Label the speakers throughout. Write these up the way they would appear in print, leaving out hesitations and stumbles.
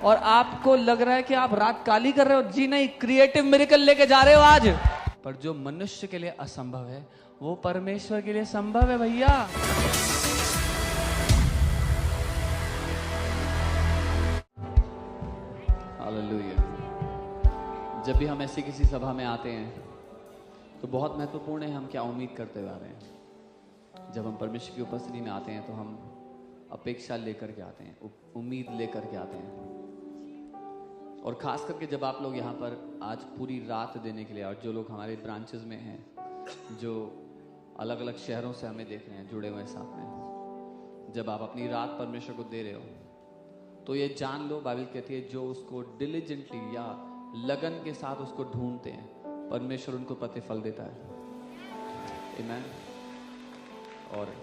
Speaker 1: और आपको लग रहा है कि आप रात काली कर रहे हो। जी नहीं, क्रिएटिव मिरेकल लेके जा रहे हो आज। पर जो मनुष्य के लिए असंभव है वो परमेश्वर के लिए संभव है भैया। हालेलुया। जब भी हम ऐसी किसी सभा में आते हैं तो बहुत महत्वपूर्ण है हम क्या उम्मीद करते हुए आ रहे हैं। जब हम परमेश्वर की उपस्थिति में आते हैं तो हम अपेक्षा लेकर के आते हैं, उम्मीद लेकर के आते हैं। और खास करके जब आप लोग यहाँ पर आज पूरी रात देने के लिए, और जो लोग हमारे ब्रांचेस में हैं, जो अलग अलग शहरों से हमें देख रहे हैं, जुड़े हुए हैं साथ में, जब आप अपनी रात परमेश्वर को दे रहे हो तो ये जान लो, बाइबल कहती है जो उसको डिलीजेंटली या लगन के साथ उसको ढूंढते हैं परमेश्वर उनको प्रतिफल देता है। आमीन। और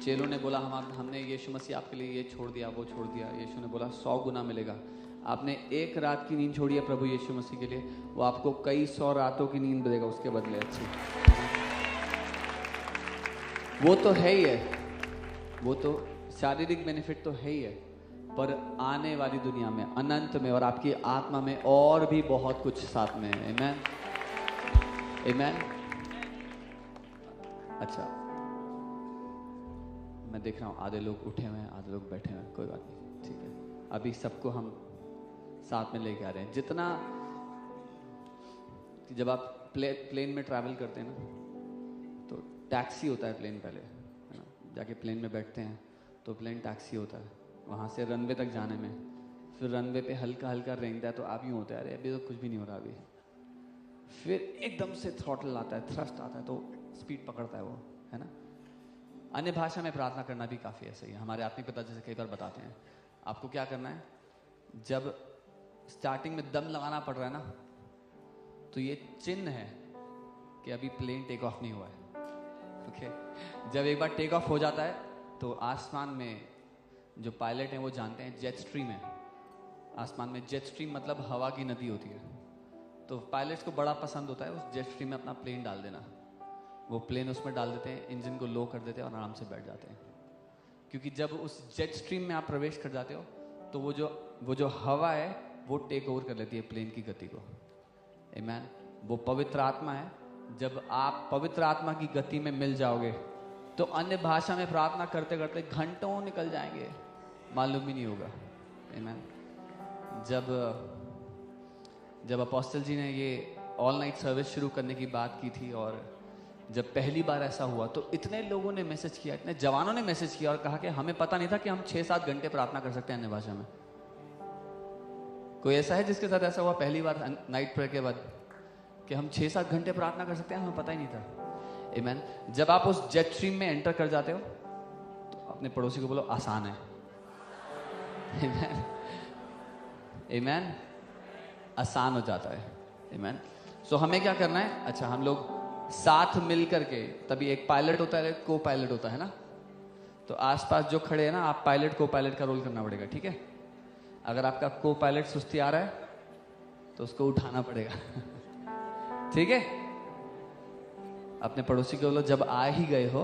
Speaker 1: चेलों ने बोला हमने यीशु मसीह आपके लिए ये छोड़ दिया, वो छोड़ दिया। यीशु ने बोला 100 गुना मिलेगा। आपने एक रात की नींद छोड़ी है प्रभु यीशु मसीह के लिए, वो आपको कई 100 रातों की नींद देगा उसके बदले अच्छी। वो तो है ही है, वो तो शारीरिक बेनिफिट तो है ही है, पर आने वाली दुनिया में, अनंत में और आपकी आत्मा में और भी बहुत कुछ साथ में है। आमीन, आमीन। अच्छा, मैं देख रहा हूँ आधे लोग उठे हुए हैं, आधे लोग बैठे हुए हैं, कोई बात नहीं, ठीक है। अभी सबको हम साथ में लेके आ रहे हैं। जितना कि जब आप प्लेन में ट्रैवल करते हैं ना तो टैक्सी होता है प्लेन पहले, है ना। जाके प्लेन में बैठते हैं तो प्लेन टैक्सी होता है, वहाँ से रनवे तक जाने में। फिर रनवे पे हल्का हल्का रेंगता है तो आप यूँ होते हैं अरे अभी तो कुछ भी नहीं हो रहा अभी। फिर एकदम से थ्रॉटल आता है, थ्रस्ट आता है तो स्पीड पकड़ता है वो, है ना। अन्य भाषा में प्रार्थना करना भी काफ़ी ऐसा ही है। हमारे आत्मिक पिता जैसे कई बार बताते हैं आपको क्या करना है। जब स्टार्टिंग में दम लगाना पड़ रहा है ना तो ये चिन्ह है कि अभी प्लेन टेक ऑफ नहीं हुआ है। ओके, जब एक बार टेक ऑफ हो जाता है तो आसमान में जो पायलट हैं वो जानते हैं जेट स्ट्रीम है। आसमान में जेट स्ट्रीम मतलब हवा की नदी होती है। तो पायलट्स को बड़ा पसंद होता है उस जेट स्ट्रीम में अपना प्लेन डाल देना। वो प्लेन उसमें डाल देते हैं, इंजन को लो कर देते हैं और आराम से बैठ जाते हैं। क्योंकि जब उस जेट स्ट्रीम में आप प्रवेश कर जाते हो तो वो जो हवा है वो टेक ओवर कर लेती है प्लेन की गति को। आमीन। वो पवित्र आत्मा है। जब आप पवित्र आत्मा की गति में मिल जाओगे तो अन्य भाषा में प्रार्थना करते करते घंटों निकल जाएंगे, मालूम ही नहीं होगा। आमीन। जब अपोस्टल जी ने ये ऑल नाइट सर्विस शुरू करने की बात की थी और जब पहली बार ऐसा हुआ तो इतने लोगों ने मैसेज किया, इतने जवानों ने मैसेज किया और कहा कि हमें पता नहीं था कि हम 6-7 घंटे प्रार्थना कर सकते हैं अन्य भाषा में। कोई ऐसा है जिसके साथ ऐसा हुआ पहली बार नाइट प्रेयर के बाद कि हम 6-7 घंटे प्रार्थना कर सकते हैं? हमें पता ही नहीं था। आमीन। जब आप उस जेट स्ट्रीम में एंटर कर जाते हो तो अपने पड़ोसी को बोलो आसान है। आमीन, आमीन। आसान हो जाता है। आमीन। सो हमें क्या करना है? अच्छा, हम लोग साथ मिल करके, तभी एक पायलट होता है, को पायलट होता है ना। तो आसपास जो खड़े हैं ना, आप पायलट को पायलट का रोल करना पड़ेगा, ठीक है। अगर आपका को पायलट सुस्ती आ रहा है तो उसको उठाना पड़ेगा। ठीक है। अपने पड़ोसी को बोलो जब आ ही गए हो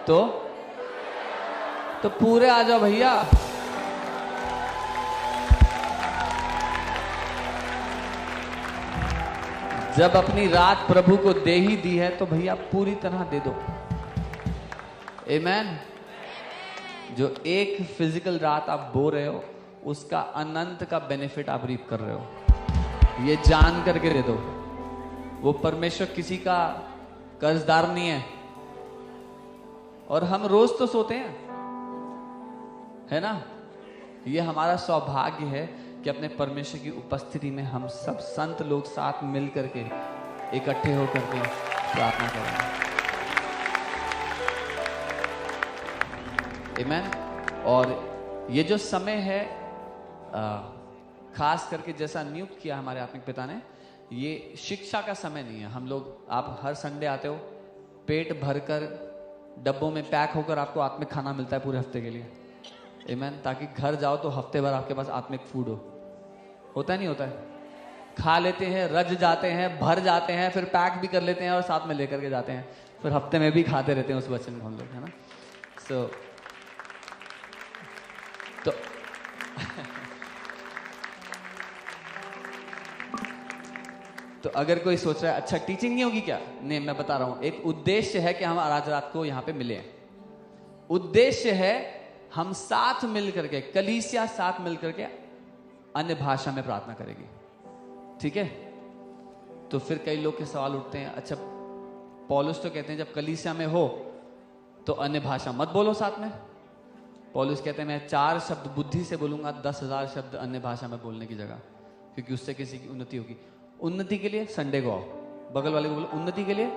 Speaker 1: तो पूरे आ जाओ भैया। जब अपनी रात प्रभु को दे ही दी है तो भैया पूरी तरह दे दो। आमीन। जो एक फिजिकल रात आप बो रहे हो उसका अनंत का बेनिफिट आप रीप कर रहे हो, ये जान करके दे दो। वो परमेश्वर किसी का कर्जदार नहीं है। और हम रोज तो सोते हैं, है ना। ये हमारा सौभाग्य है कि अपने परमेश्वर की उपस्थिति में हम सब संत लोग साथ मिल करके इकट्ठे होकर के प्रार्थना करें। आमीन। और ये जो समय है खास करके जैसा नियुक्त किया हमारे आत्मिक पिता ने, ये शिक्षा का समय नहीं है। हम लोग, आप हर संडे आते हो, पेट भरकर डब्बों में पैक होकर आपको आत्मिक खाना मिलता है पूरे हफ्ते के लिए। आमीन। ताकि घर जाओ तो हफ्ते भर आपके पास आत्मिक फूड होता है नहीं होता है। खा लेते हैं, रज जाते हैं, भर जाते हैं, फिर पैक भी कर लेते हैं और साथ में लेकर के जाते हैं, फिर हफ्ते में भी खाते रहते हैं उस वचन को हम लोग, है ना। तो तो अगर कोई सोच रहा है अच्छा टीचिंग नहीं होगी क्या, नहीं, मैं बता रहा हूं, एक उद्देश्य है कि हम आज रात को यहां पे मिले। उद्देश्य है हम साथ मिल करके, कलीसिया साथ मिल करके अन्य भाषा में प्रार्थना करेगी। ठीक है? तो फिर कई लोग के सवाल उठते हैं, अच्छा पौलुस तो कहते हैं जब कलीसिया में हो तो अन्य भाषा मत बोलो साथ में। पौलुस कहते हैं मैं 4 शब्द बुद्धि से बोलूंगा, 10,000 शब्द अन्य भाषा में बोलने की जगह, क्योंकि उससे किसी की उन्नति होगी। उन्नति के लिए संडे को आओ। बगल वाले को बोलो उन्नति के लिए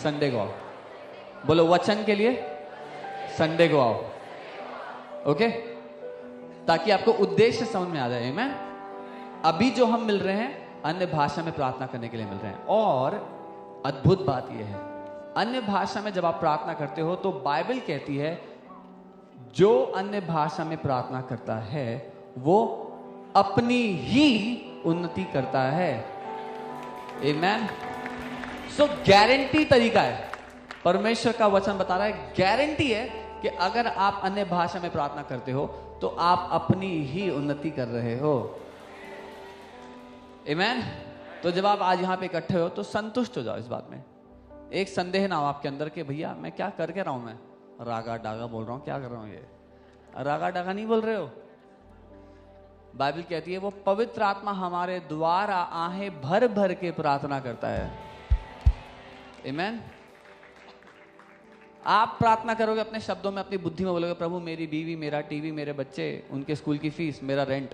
Speaker 1: संडे को आओ। बोलो वचन के लिए संडे को आओ। ओके? ताकि आपको उद्देश्य समझ में आ जाए। आमीन। अभी जो हम मिल रहे हैं अन्य भाषा में प्रार्थना करने के लिए मिल रहे हैं। और अद्भुत बात यह है, अन्य भाषा में जब आप प्रार्थना करते हो तो बाइबल कहती है जो अन्य भाषा में प्रार्थना करता है वो अपनी ही उन्नति करता है। आमीन। सो गारंटी तरीका है, परमेश्वर का वचन बता रहा है, गारंटी है कि अगर आप अन्य भाषा में प्रार्थना करते हो तो आप अपनी ही उन्नति कर रहे हो। आमीन। तो जब आप आज यहां पे इकट्ठे हो तो संतुष्ट हो जाओ इस बात में। एक संदेह ना हो आपके अंदर कि भैया मैं क्या कर रहा हूं, मैं रागा डागा बोल रहा हूं, क्या कर रहा हूं, ये रागा डागा नहीं बोल रहे हो। बाइबल कहती है वो पवित्र आत्मा हमारे द्वारा आहें भर भर के प्रार्थना करता है। आमीन। आप प्रार्थना करोगे अपने शब्दों में, अपनी बुद्धि में बोलोगे प्रभु मेरी बीवी, मेरा टीवी, मेरे बच्चे, उनके स्कूल की फीस, मेरा रेंट।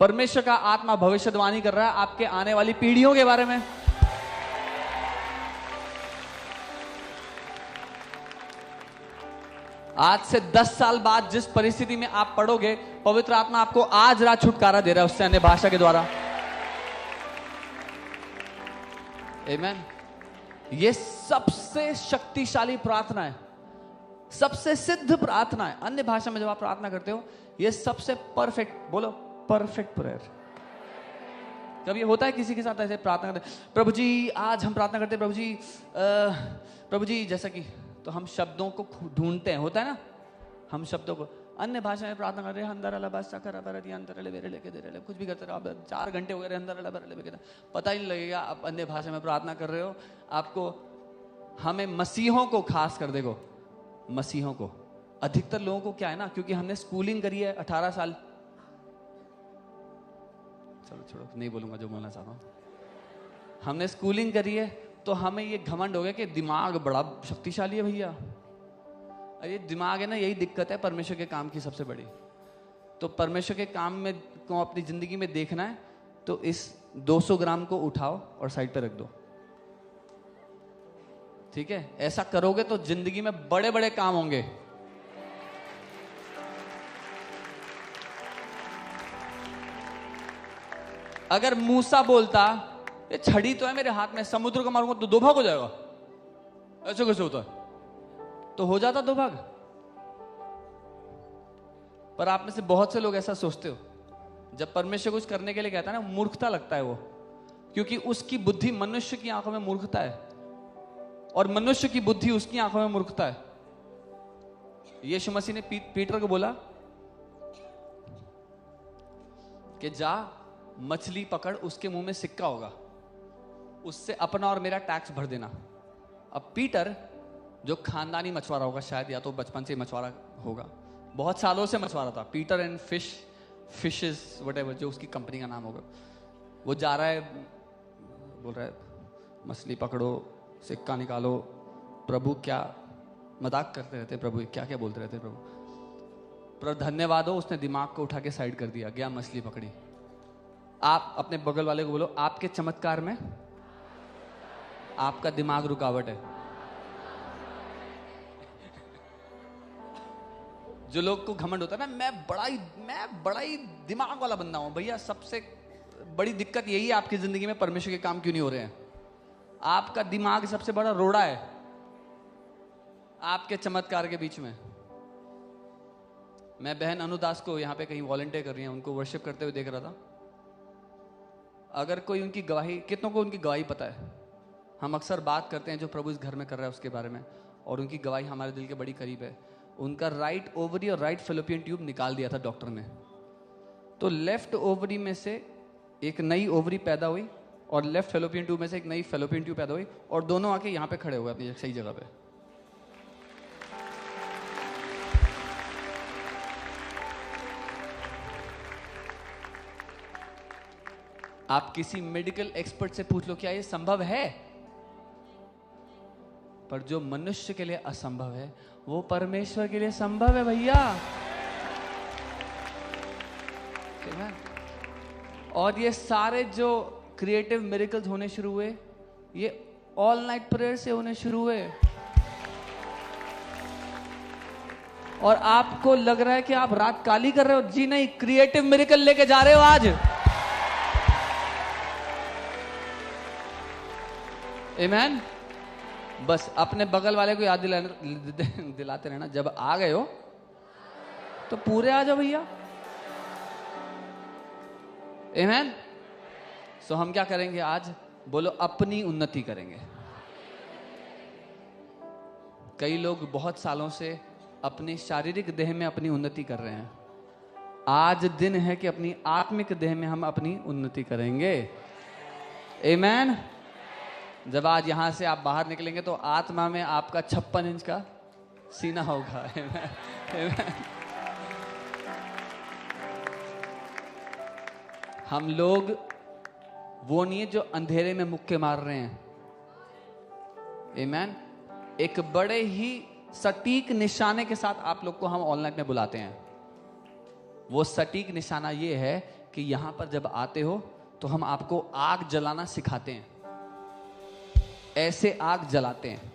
Speaker 1: परमेश्वर का आत्मा भविष्यवाणी कर रहा है आपके आने वाली पीढ़ियों के बारे में। आज से 10 साल बाद जिस परिस्थिति में आप पढ़ोगे, पवित्र आत्मा आपको आज रात छुटकारा दे रहा है उससे, अन्य भाषा के द्वारा। आमीन। ये सबसे शक्तिशाली प्रार्थना है, सबसे सिद्ध प्रार्थना है। अन्य भाषा में जब आप प्रार्थना करते हो ये सबसे परफेक्ट, बोलो परफेक्ट प्रेयर। कभी होता है किसी के साथ ऐसे प्रार्थना करते, प्रभु जी आज हम प्रार्थना करते हैं, प्रभु जी जैसा कि, तो हम शब्दों को ढूंढते हैं, होता है ना, हम शब्दों को अन्य भाषा में प्रार्थना कर रहे हैं, अंदर अला बस सकर अबरदी अंदर अले बेरे लेके दे रहे, कुछ भी करते रहो आप, 4 घंटे हो गए अंदर अला बेरे लेके, पता ही नहीं लगेगा आप अन्य भाषा में प्रार्थना कर रहे हो। आपको, हमें मसीहों को, खास कर देखो मसीहों को, अधिकतर लोगों को क्या है ना, क्योंकि हमने स्कूलिंग करी है 18 साल, चलो छोड़ो नहीं बोलूंगा जो बोलना चाहता हूं, हमने स्कूलिंग करी है तो हमें ये घमंड हो गया कि दिमाग बड़ा शक्तिशाली है भैया। ये दिमाग है ना, यही दिक्कत है परमेश्वर के काम की सबसे बड़ी। तो परमेश्वर के काम में को अपनी जिंदगी में देखना है तो इस 200 ग्राम को उठाओ और साइड पे रख दो। ठीक है? ऐसा करोगे तो जिंदगी में बड़े बड़े काम होंगे। अगर मूसा बोलता ये छड़ी तो है मेरे हाथ में, समुद्र को मारूंगा तो 2 भाग हो जाएगा, ऐसे कैसे होता है? तो हो जाता 2 भाग। पर आप में से बहुत से लोग ऐसा सोचते हो, जब परमेश्वर कुछ करने के लिए कहता है ना, मूर्खता लगता है वो, क्योंकि उसकी बुद्धि मनुष्य की आंखों में मूर्खता है और मनुष्य की बुद्धि उसकी आंखों में मूर्खता है। यीशु मसीह ने पीटर को बोला कि जा मछली पकड़, उसके मुंह में सिक्का होगा, उससे अपना और मेरा टैक्स भर देना। अब पीटर जो खानदानी मछुआरा होगा, शायद या तो बचपन से मछुआरा होगा, बहुत सालों से मछुआरा था, पीटर एंड फिशेस व्हाटएवर जो उसकी कंपनी का नाम होगा, वो जा रहा है, बोल रहा है मछली पकड़ो, सिक्का निकालो। प्रभु क्या मजाक करते रहते प्रभु, क्या क्या बोलते रहते प्रभु। पर धन्यवाद हो, उसने दिमाग को उठा के साइड कर दिया, गया मछली पकड़ी। आप अपने बगल वाले को बोलो आपके चमत्कार में आपका दिमाग रुकावट है। जो लोग को घमंड होता है ना, मैं बड़ा ही दिमाग वाला बंदा हूं, भैया सबसे बड़ी दिक्कत यही है आपकी जिंदगी में परमेश्वर के काम क्यों नहीं हो रहे हैं। आपका दिमाग सबसे बड़ा रोड़ा है आपके चमत्कार के बीच में। मैं बहन अनुदास को यहाँ पे कहीं वॉलंटियर कर रही है, उनको वर्शिप करते हुए देख रहा था। अगर कोई उनकी गवाही, कितनों को उनकी गवाही पता है? हम अक्सर बात करते हैं जो प्रभु इस घर में कर रहा है उसके बारे में, और उनकी गवाही हमारे दिल के बड़ी करीब है। उनका राइट ओवरी और राइट फेलोपियन ट्यूब निकाल दिया था डॉक्टर ने, तो लेफ्ट ओवरी में से एक नई ओवरी पैदा हुई और लेफ्ट फेलोपियन ट्यूब में से एक नई फेलोपियन ट्यूब पैदा हुई और दोनों आके यहाँ पे खड़े हुए अपनी सही जगह पे। आप किसी मेडिकल एक्सपर्ट से पूछ लो क्या ये संभव है, पर जो मनुष्य के लिए असंभव है वो परमेश्वर के लिए संभव है भैया। और ये सारे जो क्रिएटिव मिरेकल्स होने शुरू हुए ये ऑल नाइट प्रेयर से होने शुरू हुए। और आपको लग रहा है कि आप रात काली कर रहे हो, जी नहीं, क्रिएटिव मिरेकल लेके जा रहे हो आज। आमेन। बस अपने बगल वाले को याद दिलाते रहना, जब आ गए हो तो पूरे आ जाओ भैया। आमेन। सो हम क्या करेंगे आज? बोलो अपनी उन्नति करेंगे। कई लोग बहुत सालों से अपनी शारीरिक देह में अपनी उन्नति कर रहे हैं। आज दिन है कि अपनी आत्मिक देह में हम अपनी उन्नति करेंगे। आमेन। जब आज यहां से आप बाहर निकलेंगे तो आत्मा में आपका 56 इंच का सीना होगा। आमेन। हम लोग वो नहीं है जो अंधेरे में मुक्के मार रहे हैं। आमेन। एक बड़े ही सटीक निशाने के साथ आप लोग को हम ऑनलाइन में बुलाते हैं। वो सटीक निशाना ये है कि यहां पर जब आते हो तो हम आपको आग जलाना सिखाते हैं। ऐसे आग जलाते हैं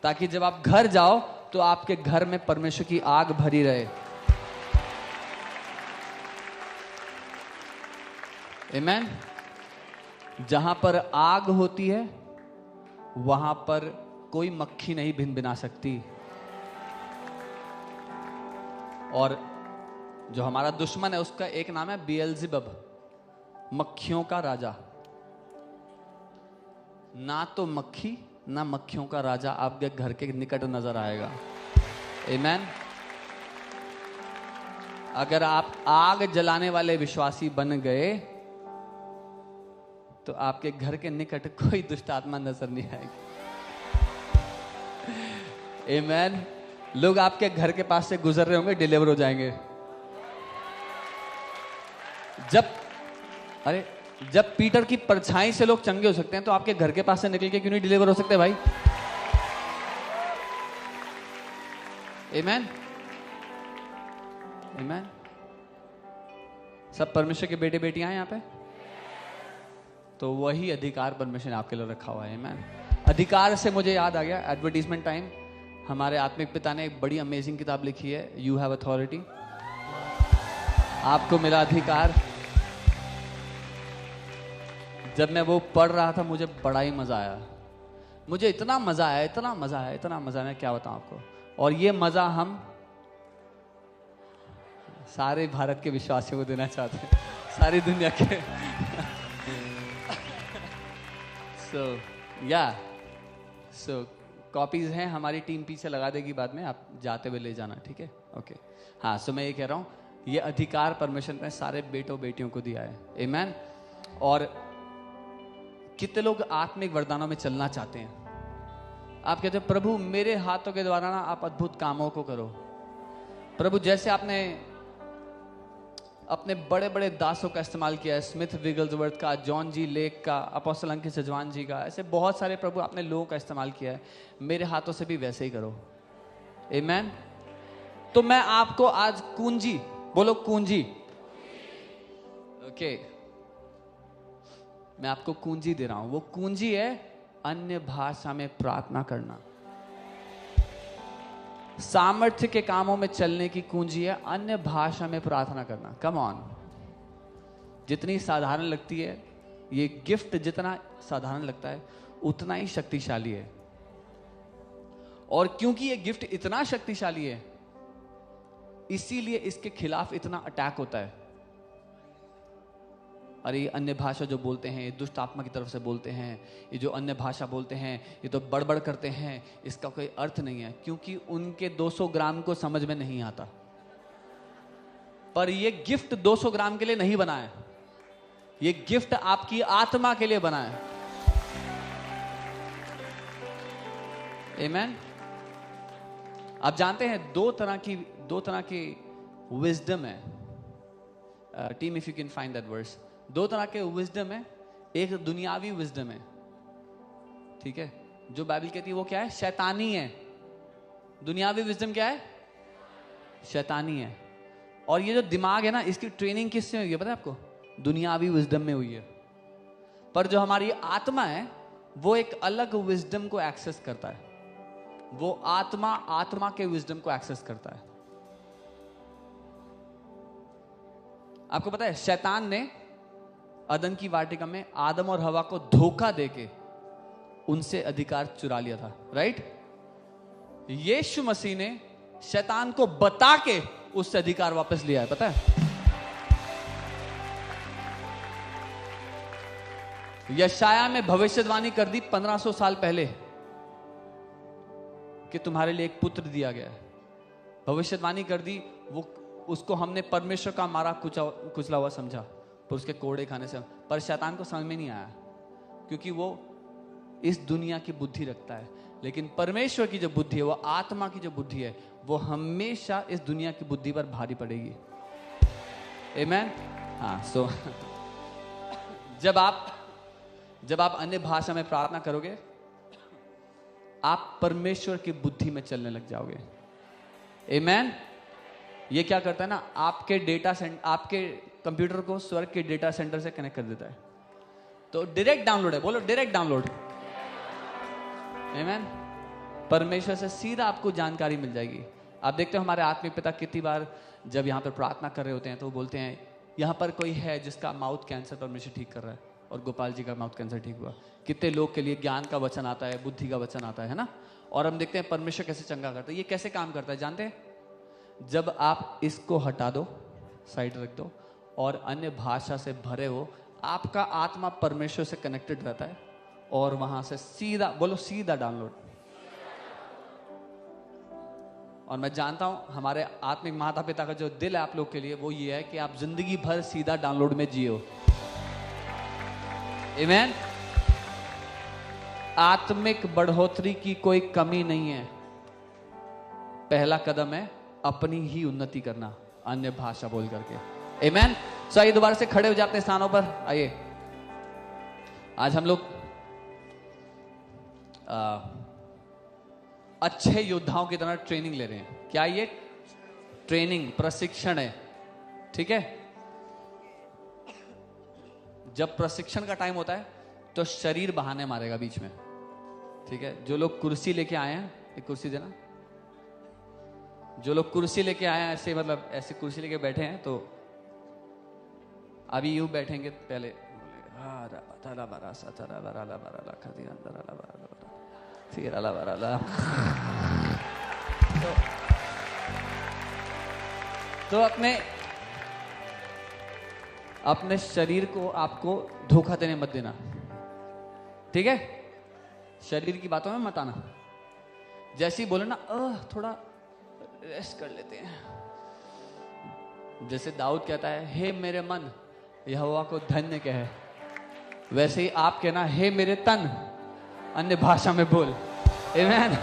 Speaker 1: ताकि जब आप घर जाओ तो आपके घर में परमेश्वर की आग भरी रहे। आमेन। जहां पर आग होती है वहां पर कोई मक्खी नहीं भिनभिना सकती। और जो हमारा दुश्मन है उसका एक नाम है बेएल्ज़ेबब, मक्खियों का राजा। ना तो मक्खी ना मक्खियों का राजा आपके घर के निकट नजर आएगा। आमेन। अगर आप आग जलाने वाले विश्वासी बन गए तो आपके घर के निकट कोई दुष्ट आत्मा नजर नहीं आएगी। आमेन। लोग आपके घर के पास से गुजर रहे होंगे, डिलीवर हो जाएंगे। जब पीटर की परछाई से लोग चंगे हो सकते हैं तो आपके घर के पास से निकल के क्यों नहीं डिलीवर हो सकते भाई? आमेन। आमेन। सब परमेश्वर के बेटे बेटियां हैं यहाँ पे, तो वही अधिकार परमेश्वर ने आपके लिए रखा हुआ है। आमेन। अधिकार से मुझे याद आ गया, एडवर्टीजमेंट टाइम। हमारे आत्मिक पिता ने एक बड़ी अमेजिंग किताब लिखी है, यू हैव अथॉरिटी। आपको मिला अधिकार। जब मैं वो पढ़ रहा था मुझे बड़ा ही मजा आया। मुझे इतना मजा आया, इतना मजा आया, इतना मजा, मैं क्या बताऊं आपको। और ये मजा हम सारे भारत के विश्वासियों को देना चाहते हैं, सारी दुनिया के। सो कॉपीज हैं, हमारी टीम पीछे लगा देगी बाद में, आप जाते हुए ले जाना, ठीक है? ओके। हाँ, सो मैं ये कह रहा हूँ, ये अधिकार परमेश्वर ने सारे बेटों बेटियों को दिया है। आमेन। और कितने लोग आत्मिक वरदानों में चलना चाहते हैं? आप कहते हो प्रभु मेरे हाथों के द्वारा ना आप अद्भुत कामों को करो। प्रभु जैसे आपने अपने बड़े बड़े दासों का इस्तेमाल किया है, स्मिथ विगल्सवर्थ का, जॉन जी लेक का, अपोस्टल अंकित सजवान जी का, ऐसे बहुत सारे प्रभु आपने लोगों का इस्तेमाल किया है। मेरे हाथों से भी वैसे ही करो। आमेन। तो मैं आपको आज कुंजी, बोलो कुंजी। ओके, मैं आपको कुंजी दे रहा हूं। वो कुंजी है अन्य भाषा में प्रार्थना करना। सामर्थ्य के कामों में चलने की कुंजी है अन्य भाषा में प्रार्थना करना। Come on. जितनी साधारण लगती है ये गिफ्ट, जितना साधारण लगता है उतना ही शक्तिशाली है। और क्योंकि ये गिफ्ट इतना शक्तिशाली है इसीलिए इसके खिलाफ इतना अटैक होता है। अरे ये अन्य भाषा जो बोलते हैं, ये दुष्ट आत्मा की तरफ से बोलते हैं, ये जो अन्य भाषा बोलते हैं ये तो बड़बड़ करते हैं, इसका कोई अर्थ नहीं है। क्योंकि उनके 200 ग्राम को समझ में नहीं आता। पर ये गिफ्ट 200 ग्राम के लिए नहीं बना है, ये गिफ्ट आपकी आत्मा के लिए बना है। आमेन। आप जानते हैं दो तरह की विजडम है। Team if you can find that verse, दो तरह के विजडम है। एक दुनियावी विजडम है, ठीक है, जो बाइबल कहती है वो क्या है? शैतानी है। दुनियावी विजडम क्या है? शैतानी है। और ये जो दिमाग है ना, इसकी ट्रेनिंग किससे हुई है पता है आपको? दुनियावी विजडम में हुई है। पर जो हमारी आत्मा है वो एक अलग विजडम को एक्सेस करता है। वो आत्मा के विजडम को एक्सेस करता है। आपको पता है शैतान ने अदन की वाटिका में आदम और हवा को धोखा देके उनसे अधिकार चुरा लिया था, राइट? यीशु मसीह ने शैतान को बता के उससे अधिकार वापस लिया है, पता है? यशाया में भविष्यवाणी कर दी 1500 साल पहले कि तुम्हारे लिए एक पुत्र दिया गया है। भविष्यवाणी कर दी, वो उसको हमने परमेश्वर का मारा कुचला हुआ समझा, पर उसके कोड़े खाने से। पर शैतान को समझ में नहीं आया, क्योंकि वो इस दुनिया की बुद्धि रखता है। लेकिन परमेश्वर की जो बुद्धि है, वो आत्मा की जो बुद्धि है, वो हमेशा इस दुनिया की बुद्धि पर भारी पड़ेगी। आमेन। हाँ, सो जब आप अन्य भाषा में प्रार्थना करोगे, आप परमेश्वर की बुद्धि में चलने लग जाओगे। आमेन। ये क्या करता है ना, आपके कंप्यूटर को स्वर्ग के डेटा सेंटर से कनेक्ट कर देता है। तो डायरेक्ट डाउनलोड है, बोलो डायरेक्ट डाउनलोड। आमेन। परमेश्वर से सीधा आपको जानकारी मिल जाएगी। आप देखते हो हमारे आत्मिक पिता कितनी बार जब यहाँ पर प्रार्थना कर रहे होते हैं तो वो बोलते हैं यहाँ पर कोई है जिसका माउथ कैंसर परमेश्वर ठीक कर रहा है, और गोपाल जी का माउथ कैंसर ठीक हुआ। कितने लोग के लिए ज्ञान का वचन आता है, बुद्धि का वचन आता है ना। और हम देखते हैं परमेश्वर कैसे चंगा करता है। ये कैसे काम करता है जानते हैं? जब आप इसको हटा दो, साइड रख दो, और अन्य भाषा से भरे हो, आपका आत्मा परमेश्वर से कनेक्टेड रहता है, और वहां से सीधा, बोलो सीधा डाउनलोड। और मैं जानता हूं हमारे आत्मिक माता पिता का जो दिल है आप लोग के लिए, वो ये है कि आप जिंदगी भर सीधा डाउनलोड में जियो। आमेन। आत्मिक बढ़ोतरी की कोई कमी नहीं है। पहला कदम है अपनी ही उन्नति करना, अन्य भाषा बोल करके। आमेन। सो आइए दोबारा से खड़े हो जाते हैं स्थानों पर। आइए, आज हम लोग अच्छे योद्धाओं की तरह ट्रेनिंग ले रहे हैं। क्या ये ट्रेनिंग, प्रशिक्षण है? ठीक है। जब प्रशिक्षण का टाइम होता है तो शरीर बहाने मारेगा बीच में, ठीक है। जो लोग कुर्सी लेके आए हैं, एक कुर्सी देना। जो लोग कुर्सी लेके आए हैं, ऐसे मतलब ऐसे कुर्सी लेके बैठे हैं, तो अभी यूं बैठेंगे। पहले तो अपने शरीर को आपको धोखा देने मत देना, ठीक है। शरीर की बातों में मत आना। जैसे ही बोले ना थोड़ा रेस्ट कर लेते हैं, जैसे दाऊद कहता है हे मेरे मन यहोवा को धन्य कहे, वैसे ही आप कहना हे मेरे तन अन्य भाषा में बोल। आमेन।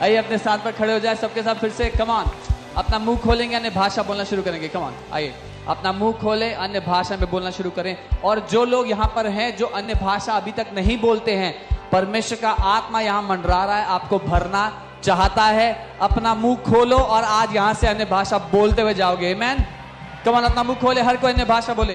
Speaker 1: आइए अपने साथ पर खड़े हो जाए सबके साथ फिर से। कम ऑन, अपना मुंह खोलेंगे, अन्य भाषा बोलना शुरू करेंगे। कम ऑन, आइए अपना मुंह खोले, अन्य भाषा में बोलना शुरू करें। और जो लोग यहाँ पर हैं जो अन्य भाषा अभी तक नहीं बोलते हैं, परमेश्वर का आत्मा यहाँ मंडरा रहा है, आपको भरना चाहता है। अपना मुंह खोलो और आज यहाँ से अन्य भाषा बोलते हुए जाओगे। आमेन। कम ऑन, अपना मुंह खोले, हर कोई अन्य भाषा बोले।